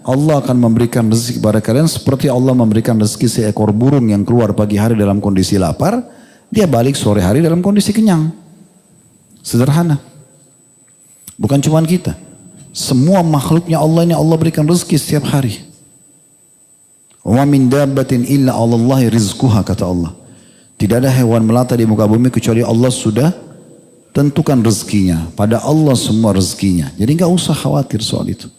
Allah akan memberikan rezeki kepada kalian seperti Allah memberikan rezeki seekor burung yang keluar pagi hari dalam kondisi lapar, dia balik sore hari dalam kondisi kenyang. Sederhana. Bukan cuma kita. Semua makhluknya Allah ini Allah berikan rezeki setiap hari. Wa min dabbatin illa 'alallahi rizquha, kata Allah. Tidak ada hewan melata di muka bumi kecuali Allah sudah tentukan rezekinya. Pada Allah semua rezekinya. Jadi nggak usah khawatir soal itu.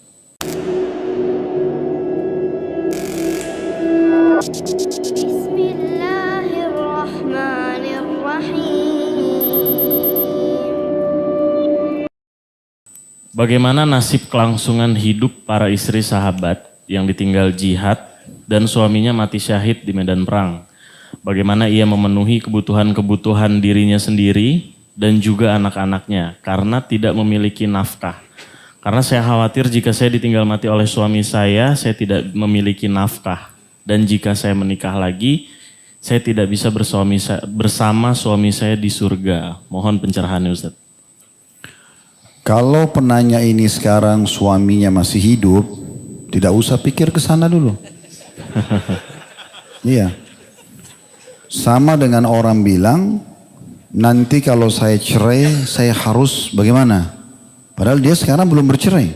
Bagaimana nasib kelangsungan hidup para istri sahabat yang ditinggal jihad dan suaminya mati syahid di medan perang? Bagaimana ia memenuhi kebutuhan-kebutuhan dirinya sendiri dan juga anak-anaknya karena tidak memiliki nafkah? Karena saya khawatir jika saya ditinggal mati oleh suami saya tidak memiliki nafkah. Dan jika saya menikah lagi, saya tidak bisa bersama suami saya di surga. Mohon pencerahannya, Ustaz. Kalau penanya ini sekarang suaminya masih hidup, tidak usah pikir ke sana dulu. Iya. Sama dengan orang bilang, nanti kalau saya cerai, saya harus bagaimana? Padahal dia sekarang belum bercerai.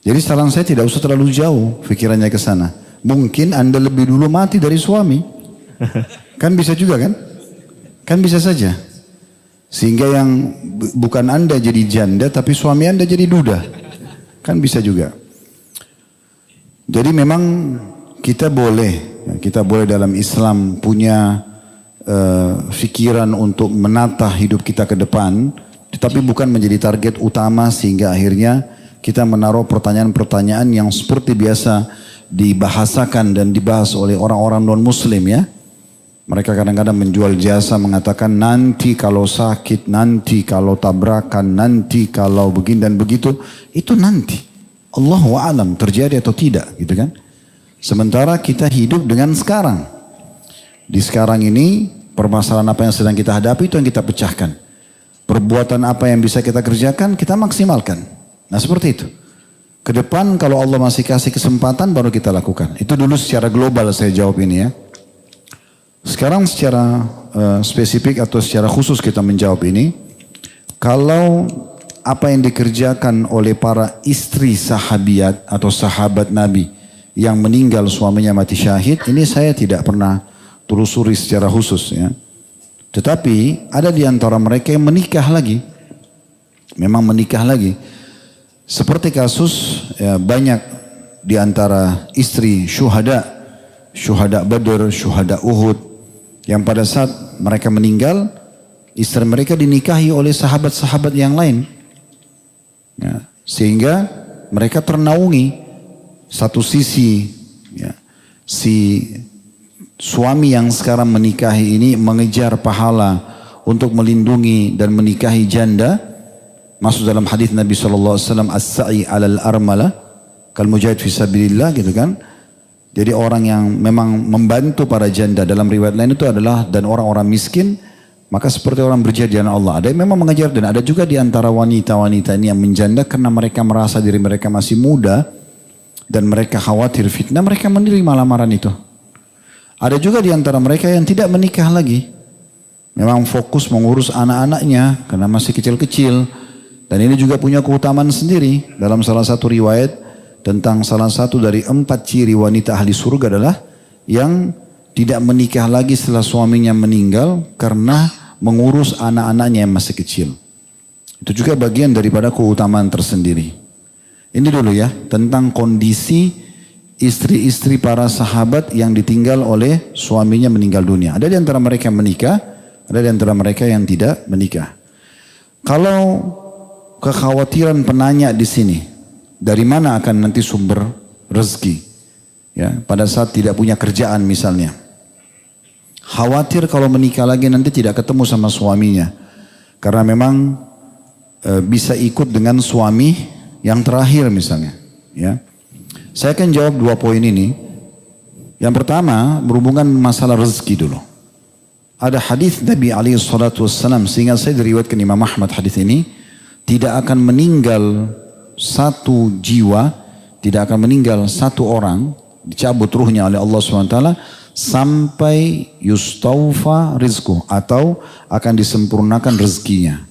Jadi saran saya tidak usah terlalu jauh pikirannya ke sana. Mungkin Anda lebih dulu mati dari suami. Kan bisa juga kan? Kan bisa saja. Sehingga yang bukan Anda jadi janda, tapi suami Anda jadi duda. Kan bisa juga. Jadi memang kita boleh dalam Islam punya pikiran untuk menata hidup kita ke depan, tetapi bukan menjadi target utama sehingga akhirnya kita menaruh pertanyaan-pertanyaan yang seperti biasa dibahasakan dan dibahas oleh orang-orang non-muslim ya. Mereka kadang-kadang menjual jasa mengatakan nanti kalau sakit, nanti kalau tabrakan, nanti kalau begini dan begitu. Itu nanti. Allahu a'lam terjadi atau tidak gitu kan. Sementara kita hidup dengan sekarang. Di sekarang ini permasalahan apa yang sedang kita hadapi itu yang kita pecahkan. Perbuatan apa yang bisa kita kerjakan kita maksimalkan. Nah seperti itu. Ke depan kalau Allah masih kasih kesempatan baru kita lakukan. Itu dulu secara global saya jawab ini ya. Sekarang secara spesifik atau secara khusus kita menjawab ini. Kalau apa yang dikerjakan oleh para istri sahabiat atau sahabat Nabi yang meninggal suaminya mati syahid, ini saya tidak pernah telusuri secara khusus ya. Tetapi ada di antara mereka yang menikah lagi. Memang menikah lagi. Seperti kasus ya, banyak di antara istri syuhada Badr, syuhada Uhud, yang pada saat mereka meninggal, istri mereka dinikahi oleh sahabat-sahabat yang lain. Ya, sehingga mereka ternaungi. Satu sisi, ya, si suami yang sekarang menikahi ini mengejar pahala untuk melindungi dan menikahi janda. Masuk dalam hadis Nabi SAW, as-sa'i alal armala, kal mujahid fi sabilillah gitu kan. Jadi orang yang memang membantu para janda dalam riwayat lain itu adalah dan orang-orang miskin, maka seperti orang berjihad di jalan Allah. Ada yang memang mengejar dan ada juga di antara wanita-wanita ini yang menjanda karena mereka merasa diri mereka masih muda dan mereka khawatir fitnah, mereka menerima lamaran itu. Ada juga di antara mereka yang tidak menikah lagi. Memang fokus mengurus anak-anaknya karena masih kecil-kecil. Dan ini juga punya keutamaan sendiri. Dalam salah satu riwayat tentang salah satu dari 4 ciri wanita ahli surga adalah yang tidak menikah lagi setelah suaminya meninggal karena mengurus anak-anaknya yang masih kecil. Itu juga bagian daripada keutamaan tersendiri. Ini dulu ya, tentang kondisi istri-istri para sahabat yang ditinggal oleh suaminya meninggal dunia. Ada di antara mereka yang menikah, ada di antara mereka yang tidak menikah. Kalau kekhawatiran penanya di sini, dari mana akan nanti sumber rezeki? Ya, pada saat tidak punya kerjaan misalnya. Khawatir kalau menikah lagi nanti tidak ketemu sama suaminya. Karena memang bisa ikut dengan suami yang terakhir misalnya. Ya. Saya akan jawab 2 poin ini. Yang pertama berhubungan masalah rezeki dulu. Ada hadis Nabi SAW, sehingga saya diriwayatkan Imam Ahmad hadis ini, tidak akan meninggal satu jiwa, tidak akan meninggal satu orang, dicabut ruhnya oleh Allah SWT, sampai yustaufa rizquh, atau akan disempurnakan rezekinya.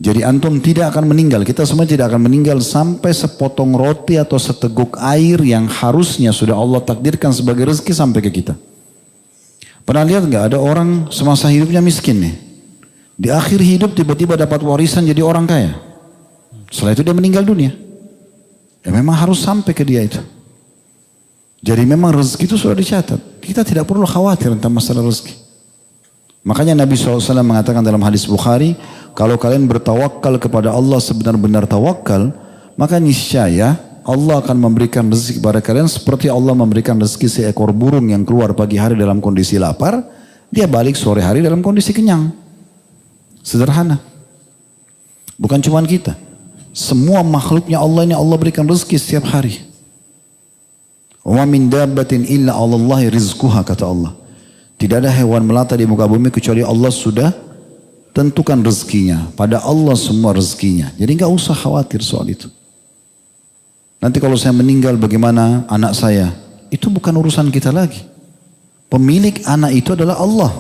Jadi antum tidak akan meninggal, kita semua tidak akan meninggal sampai sepotong roti atau seteguk air yang harusnya sudah Allah takdirkan sebagai rezeki sampai ke kita. Pernah lihat nggak ada orang semasa hidupnya miskin nih, di akhir hidup tiba-tiba dapat warisan jadi orang kaya. Setelah itu dia meninggal dunia. Ya memang harus sampai ke dia itu. Jadi memang rezeki itu sudah dicatat. Kita tidak perlu khawatir tentang masalah rezeki. Makanya Nabi SAW mengatakan dalam hadis Bukhari, kalau kalian bertawakal kepada Allah sebenar-benar tawakal, maka niscaya Allah akan memberikan rezeki kepada kalian seperti Allah memberikan rezeki seekor burung yang keluar pagi hari dalam kondisi lapar, dia balik sore hari dalam kondisi kenyang. Sederhana. Bukan cuma kita. Semua makhluknya Allah ini Allah berikan rezeki setiap hari. Wa min dabbatin illa 'alallahi rizquha, kata Allah. Tidak ada hewan melata di muka bumi kecuali Allah sudah tentukan rezekinya. Pada Allah semua rezekinya. Jadi enggak usah khawatir soal itu. Nanti kalau saya meninggal bagaimana anak saya? Itu bukan urusan kita lagi. Pemilik anak itu adalah Allah.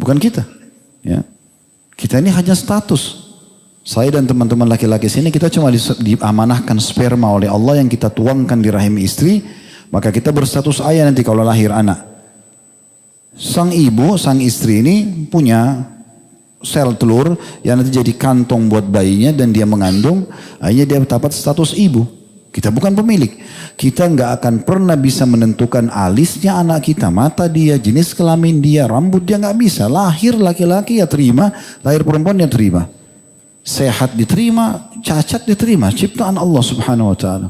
Bukan kita. Ya. Kita ini hanya status. Saya dan teman-teman laki-laki sini kita cuma diamanahkan sperma oleh Allah yang kita tuangkan di rahim istri. Maka kita berstatus ayah nanti kalau lahir anak. Sang ibu, sang istri ini punya sel telur yang nanti jadi kantong buat bayinya dan dia mengandung. Akhirnya dia dapat status ibu. Kita bukan pemilik. Kita nggak akan pernah bisa menentukan alisnya anak kita, mata dia, jenis kelamin dia, rambut dia, nggak bisa. Lahir laki-laki ya terima, lahir perempuan ya terima. Sehat diterima, cacat diterima. Ciptaan Allah Subhanahu Wa Taala.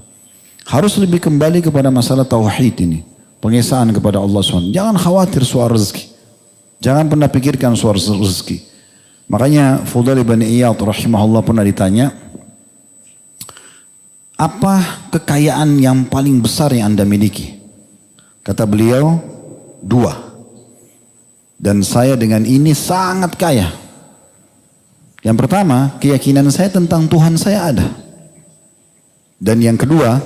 Harus lebih kembali kepada masalah tauhid ini, pengesaan kepada Allah SWT. Jangan khawatir soal rezeki. Jangan pernah pikirkan soal rezeki. Makanya Fudail bin Iyad rahimahullah pernah ditanya, apa kekayaan yang paling besar yang Anda miliki? Kata beliau, 2. Dan saya dengan ini sangat kaya. Yang pertama, keyakinan saya tentang Tuhan saya ada. Dan yang kedua,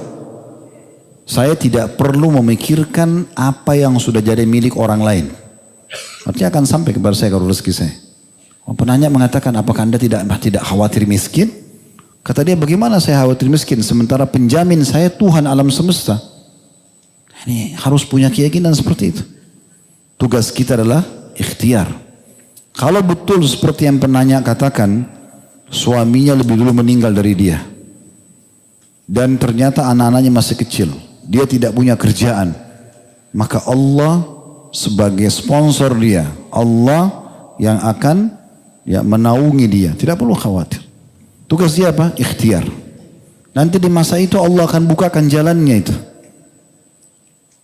saya tidak perlu memikirkan apa yang sudah jadi milik orang lain. Artinya akan sampai kepada saya kalau rezeki saya. Penanya mengatakan, apakah Anda tidak khawatir miskin? Kata dia, bagaimana saya khawatir miskin? Sementara penjamin saya Tuhan alam semesta. Ini harus punya keyakinan seperti itu. Tugas kita adalah ikhtiar. Kalau betul seperti yang penanya katakan, suaminya lebih dulu meninggal dari dia. Dan ternyata anak-anaknya masih kecil. Dia tidak punya kerjaan. Maka Allah sebagai sponsor dia. Allah yang akan menaungi dia. Tidak perlu khawatir. Tugas dia apa? Ikhtiar. Nanti di masa itu Allah akan bukakan jalannya itu.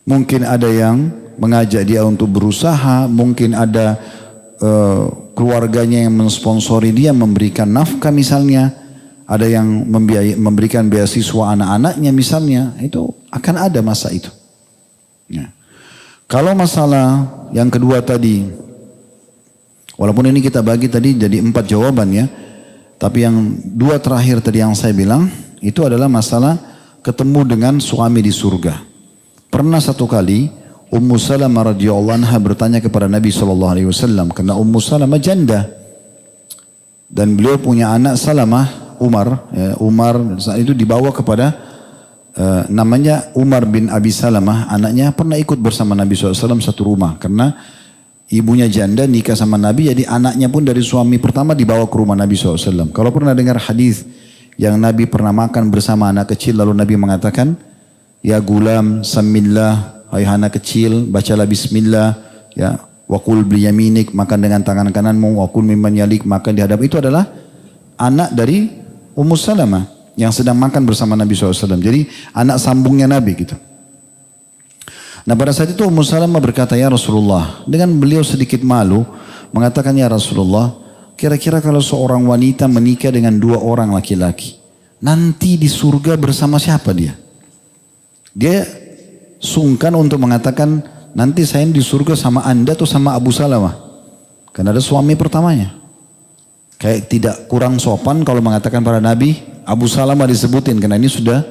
Mungkin ada yang mengajak dia untuk berusaha. Mungkin ada keluarganya yang mensponsori dia, memberikan nafkah misalnya. Ada yang memberikan beasiswa anak-anaknya misalnya. Itu akan ada masa itu. Ya. Kalau masalah yang kedua tadi, walaupun ini kita bagi tadi jadi 4 jawaban ya. Tapi yang 2 terakhir tadi yang saya bilang, itu adalah masalah ketemu dengan suami di surga. Pernah satu kali Ummu Salamah radhiyallahu anha bertanya kepada Nabi SAW. Karena Ummu Salamah janda. Dan beliau punya anak Salamah, Umar. Ya, Umar saat itu dibawa kepada namanya Umar bin Abi Salamah. Anaknya pernah ikut bersama Nabi SAW satu rumah. Karena ibunya janda nikah sama Nabi. Jadi anaknya pun dari suami pertama dibawa ke rumah Nabi SAW. Kalau pernah dengar hadis yang Nabi pernah makan bersama anak kecil. Lalu Nabi mengatakan, ya gulam samillah, hai anak kecil, bacalah bismillah. Ya, wakul biyaminik, makan dengan tangan kananmu. Wakul mimman yalik, makan di hadap. Itu adalah anak dari Ummu Salamah yang sedang makan bersama Nabi SAW. Jadi anak sambungnya Nabi gitu. Nah pada saat itu Ummu Salamah berkata, ya Rasulullah, dengan beliau sedikit malu mengatakan, ya Rasulullah, kira-kira kalau seorang wanita menikah dengan 2 orang laki-laki, nanti di surga bersama siapa dia? Dia sungkan untuk mengatakan, nanti saya di surga sama Anda atau sama Abu Salamah. Karena ada suami pertamanya. Kayak tidak kurang sopan kalau mengatakan pada Nabi, Abu Salamah disebutin karena ini sudah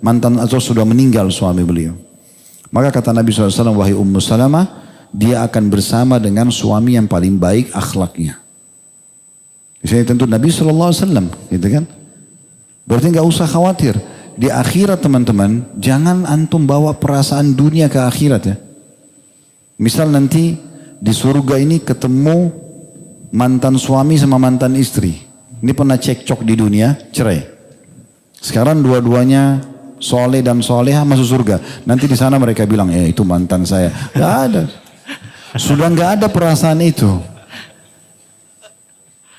mantan atau sudah meninggal suami beliau. Maka kata Nabi SAW, wahai Ummu Salamah, dia akan bersama dengan suami yang paling baik akhlaknya. Jadi tentu Nabi SAW, gitu kan? Berarti nggak usah khawatir. Di akhirat teman-teman, jangan antum bawa perasaan dunia ke akhirat ya. Misal nanti di surga ini ketemu mantan suami sama mantan istri. Ini pernah cekcok di dunia, cerai. Sekarang dua-duanya soleh dan soleha masuk surga. Nanti di sana mereka bilang, itu mantan saya. Gak ada. Sudah gak ada perasaan itu.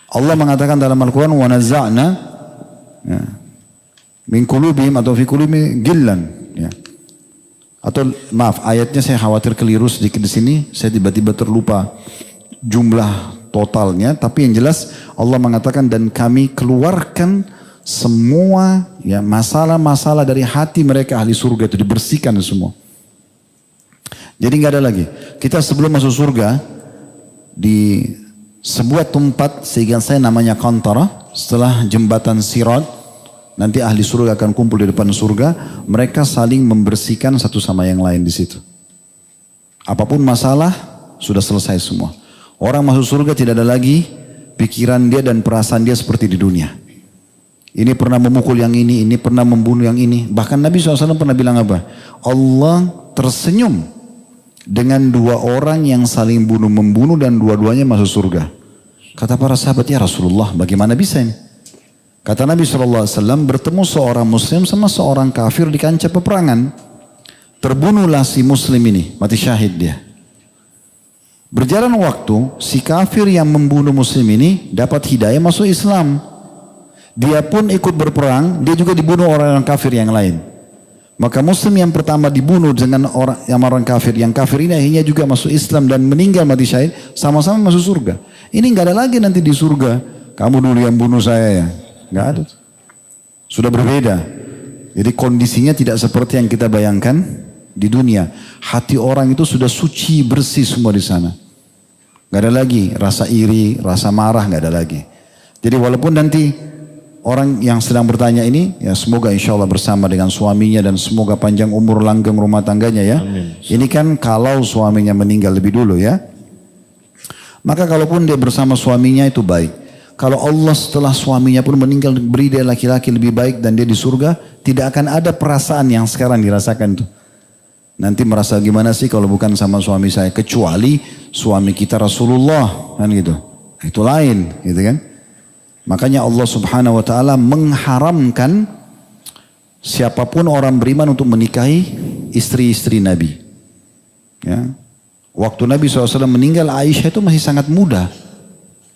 Allah mengatakan dalam Al-Quran, وَنَزَّعْنَا مِنْ قُلُوبِهِمْ atau فِي قُلُوبِهِمْ غِلًّا. Atau maaf, ayatnya saya khawatir keliru sedikit di sini. Saya tiba-tiba terlupa jumlah totalnya. Tapi yang jelas Allah mengatakan, dan kami keluarkan semua ya masalah-masalah dari hati mereka ahli surga itu, dibersihkan semua. Jadi nggak ada lagi. Kita sebelum masuk surga di sebuah tempat sehingga saya namanya Qantara, setelah jembatan Sirat, nanti ahli surga akan kumpul di depan surga, mereka saling membersihkan satu sama yang lain di situ. Apapun masalah sudah selesai semua. Orang masuk surga tidak ada lagi pikiran dia dan perasaan dia seperti di dunia. Ini pernah memukul yang ini pernah membunuh yang ini. Bahkan Nabi SAW pernah bilang apa? Allah tersenyum dengan dua orang yang saling bunuh-membunuh dan dua-duanya masuk surga. Kata para sahabat, ya Rasulullah, bagaimana bisa ini? Kata Nabi SAW, bertemu seorang muslim sama seorang kafir di kancah peperangan. Terbunuhlah si muslim ini, mati syahid dia. Berjalan waktu, si kafir yang membunuh muslim ini dapat hidayah masuk Islam. Dia pun ikut berperang, dia juga dibunuh orang kafir yang lain. Maka muslim yang pertama dibunuh dengan orang kafir, yang kafir ini akhirnya juga masuk Islam dan meninggal mati syahid, sama-sama masuk surga. Ini nggak ada lagi nanti di surga, kamu dulu yang bunuh saya ya. Nggak ada. Sudah berbeda. Jadi kondisinya tidak seperti yang kita bayangkan di dunia. Hati orang itu sudah suci, bersih semua di sana. Nggak ada lagi rasa iri, rasa marah, nggak ada lagi. Jadi walaupun nanti orang yang sedang bertanya ini, ya semoga insya Allah bersama dengan suaminya dan semoga panjang umur langgeng rumah tangganya ya. Amin. Ini kan kalau suaminya meninggal lebih dulu ya. Maka kalaupun dia bersama suaminya itu baik. Kalau Allah setelah suaminya pun meninggal beri dia laki-laki lebih baik dan dia di surga, tidak akan ada perasaan yang sekarang dirasakan itu. Nanti merasa gimana sih kalau bukan sama suami saya, kecuali suami kita Rasulullah kan gitu. Itu lain gitu kan. Makanya Allah Subhanahu wa taala mengharamkan siapapun orang beriman untuk menikahi istri-istri Nabi. Ya. Waktu Nabi SAW meninggal, Aisyah itu masih sangat muda.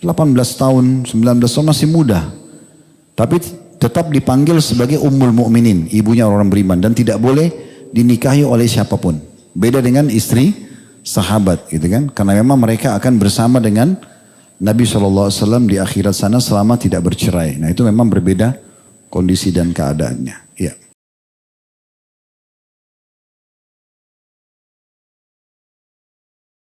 18 tahun, 19 tahun masih muda. Tapi tetap dipanggil sebagai Ummul Mukminin, ibunya orang beriman, dan tidak boleh dinikahi oleh siapapun. Beda dengan istri sahabat gitu kan. Karena memang mereka akan bersama dengan Nabi SAW di akhirat sana selama tidak bercerai. Nah itu memang berbeda kondisi dan keadaannya. Ya.